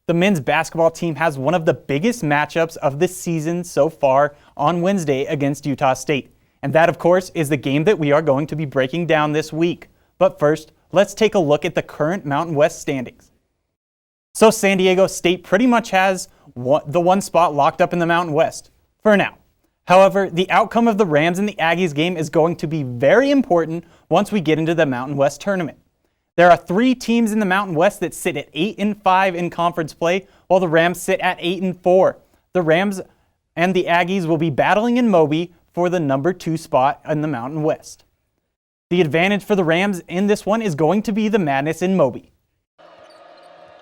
The men's basketball team has one of the biggest matchups of the season so far on Wednesday against Utah State. And that, of course, is the game that we are going to be breaking down this week. But first, let's take a look at the current Mountain West standings. So San Diego State pretty much has the one spot locked up in the Mountain West for now. However, the outcome of the Rams and the Aggies game is going to be very important once we get into the Mountain West tournament. There are 3 teams in the Mountain West that sit at 8-5 in conference play, while the Rams sit at 8-4. The Rams and the Aggies will be battling in Moby for the number 2 spot in the Mountain West. The advantage for the Rams in this one is going to be the madness in Moby.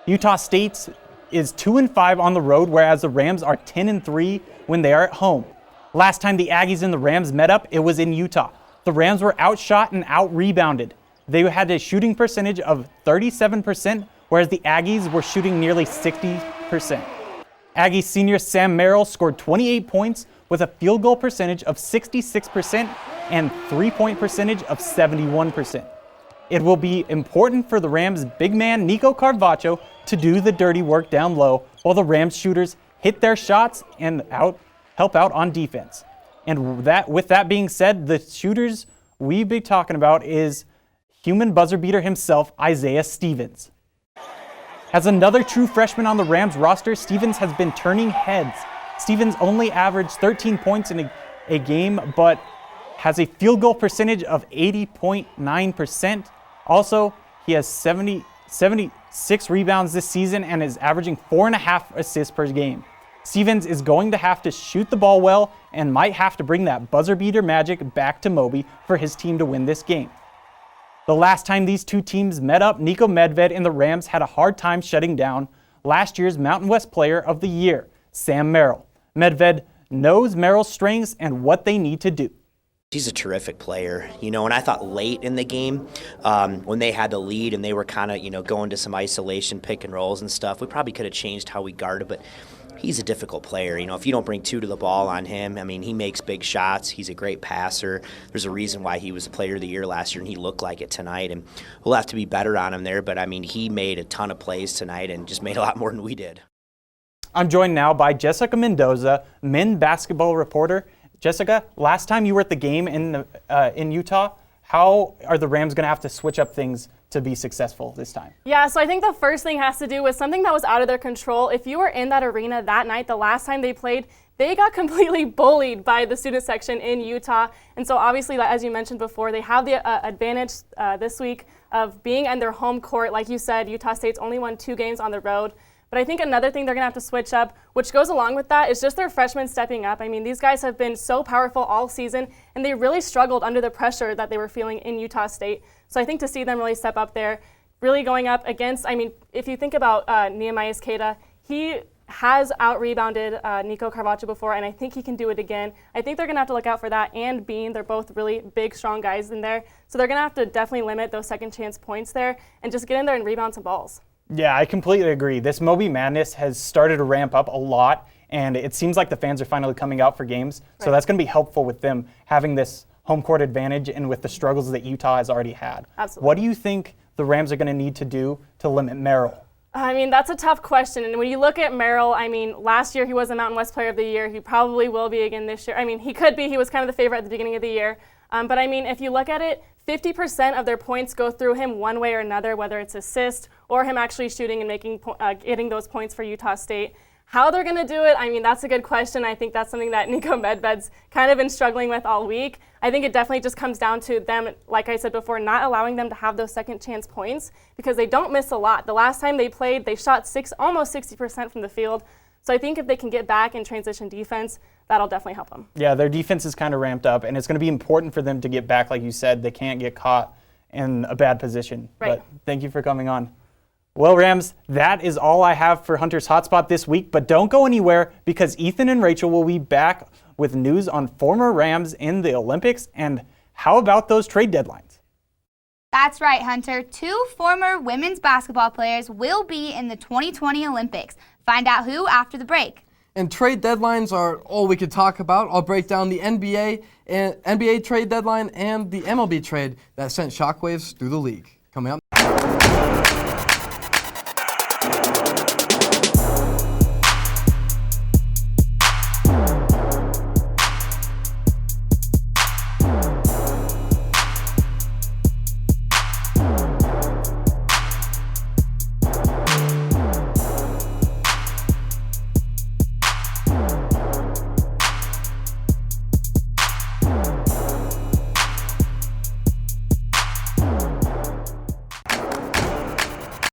Utah State is 2-5 on the road, whereas the Rams are 10-3 when they are at home. Last time the Aggies and the Rams met up, it was in Utah. The Rams were outshot and out-rebounded. They had a shooting percentage of 37%, whereas the Aggies were shooting nearly 60%. Aggies senior Sam Merrill scored 28 points with a field goal percentage of 66% and three-point percentage of 71%. It will be important for the Rams' big man Nico Carvacho to do the dirty work down low while the Rams shooters hit their shots and help out on defense. And with that being said, the shooters we be talking about is human buzzer beater himself, Isaiah Stevens. As another true freshman on the Rams roster, Stevens has been turning heads. Stevens only averaged 13 points in a game, but has a field goal percentage of 80.9%. Also, he has 76 rebounds this season and is averaging 4.5 assists per game. Stevens is going to have to shoot the ball well and might have to bring that buzzer beater magic back to Moby for his team to win this game. The last time these two teams met up, Nico Medved and the Rams had a hard time shutting down last year's Mountain West Player of the Year, Sam Merrill. Medved knows Merrill's strengths and what they need to do. He's a terrific player, and I thought late in the game when they had the lead and they were kind of, going to some isolation pick and rolls and stuff, we probably could have changed how we guarded, but he's a difficult player. If you don't bring 2 to the ball on him, he makes big shots. He's a great passer. There's a reason why he was the Player of the Year last year, and he looked like it tonight. And we'll have to be better on him there, but, he made a ton of plays tonight and just made a lot more than we did. I'm joined now by Jessica Mendoza, men's basketball reporter. Jessica, last time you were at the game in Utah, how are the Rams going to have to switch up things to be successful this time? Yeah, so I think the first thing has to do with something that was out of their control. If you were in that arena that night, the last time they played, they got completely bullied by the student section in Utah. And so obviously, as you mentioned before, they have the advantage this week of being in their home court. Like you said, Utah State's only won 2 games on the road. But I think another thing they're going to have to switch up, which goes along with that, is just their freshmen stepping up. These guys have been so powerful all season, and they really struggled under the pressure that they were feeling in Utah State. So I think to see them really step up there, really going up against, if you think about Nehemiah Skeda, he has out-rebounded Nico Carvacho before, and I think he can do it again. I think they're going to have to look out for that, and Bean, they're both really big, strong guys in there. So they're going to have to definitely limit those second chance points there and just get in there and rebound some balls. Yeah, I completely agree. This Moby Madness has started to ramp up a lot, and it seems like the fans are finally coming out for games. So that's going to be helpful with them having this home court advantage and with the struggles that Utah has already had. Absolutely. What do you think the Rams are going to need to do to limit Merrill? That's a tough question. And when you look at Merrill, last year he was a Mountain West Player of the Year. He probably will be again this year. He could be. He was kind of the favorite at the beginning of the year. But if you look at it, 50% of their points go through him one way or another, whether it's assist or him actually shooting and getting those points for Utah State. How they're going to do it, that's a good question. I think that's something that Nico Medved's kind of been struggling with all week. I think it definitely just comes down to them, like I said before, not allowing them to have those second chance points because they don't miss a lot. The last time they played, they shot almost 60% from the field. So I think if they can get back in transition defense, that'll definitely help them. Yeah, their defense is kind of ramped up, and it's going to be important for them to get back, like you said. They can't get caught in a bad position. Right. But thank you for coming on. Well, Rams, that is all I have for Hunter's Hotspot this week, but don't go anywhere because Ethan and Rachel will be back with news on former Rams in the Olympics and how about those trade deadlines. That's right, Hunter. 2 former women's basketball players will be in the 2020 Olympics. Find out who after the break. And trade deadlines are all we could talk about. I'll break down the NBA trade deadline and the MLB trade that sent shockwaves through the league. Coming up.